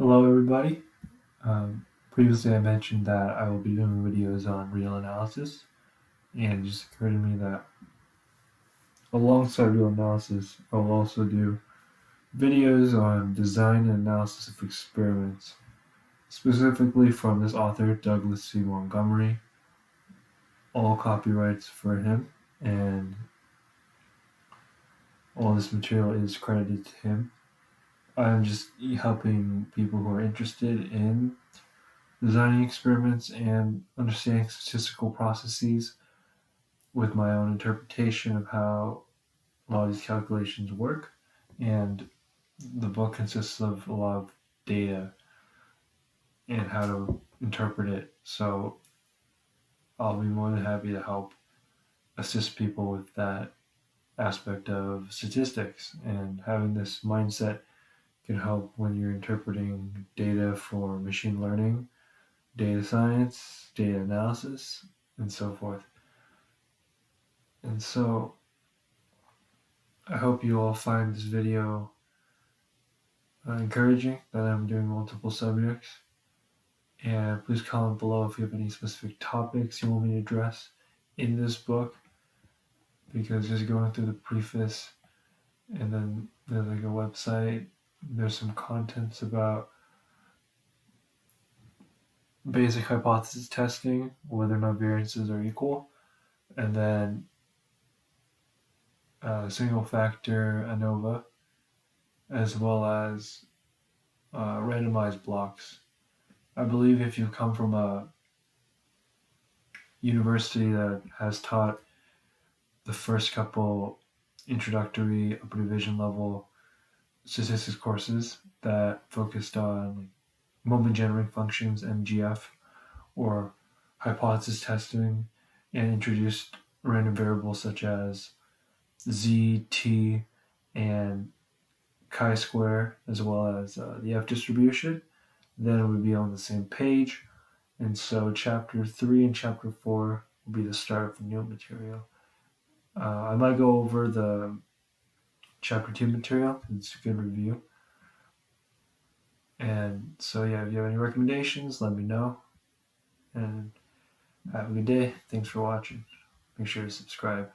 Hello, everybody. Previously, I mentioned that I will be doing videos on real analysis, and it just occurred to me that alongside real analysis, I will also do videos on design and analysis of experiments, specifically from this author, Douglas C. Montgomery. All copyrights for him, and all this material is credited to him. I'm just helping people who are interested in designing experiments and understanding statistical processes with my own interpretation of how a lot of these calculations work. And the book consists of a lot of data and how to interpret it. So I'll be more than happy to help assist people with that aspect of statistics. And having this mindset can help when you're interpreting data for machine learning, data science, data analysis, and so forth. And so I hope you all find this video encouraging, that I'm doing multiple subjects. And please comment below if you have any specific topics you want me to address in this book, because just going through the preface and then there's like a website, there's some contents about basic hypothesis testing, whether or not variances are equal, and then single factor ANOVA, as well as randomized blocks. I believe if you come from a university that has taught the first couple introductory upper division level statistics courses that focused on like moment generating functions, MGF, or hypothesis testing, and introduced random variables such as z, t, and chi-square, as well as the F distribution, then we'd be on the same page. And so chapter 3 and chapter 4 will be the start of the new material. I might go over the chapter 2 material, it's a good review. And so yeah, if you have any recommendations, let me know. And have a good day. Thanks for watching. Make sure to subscribe.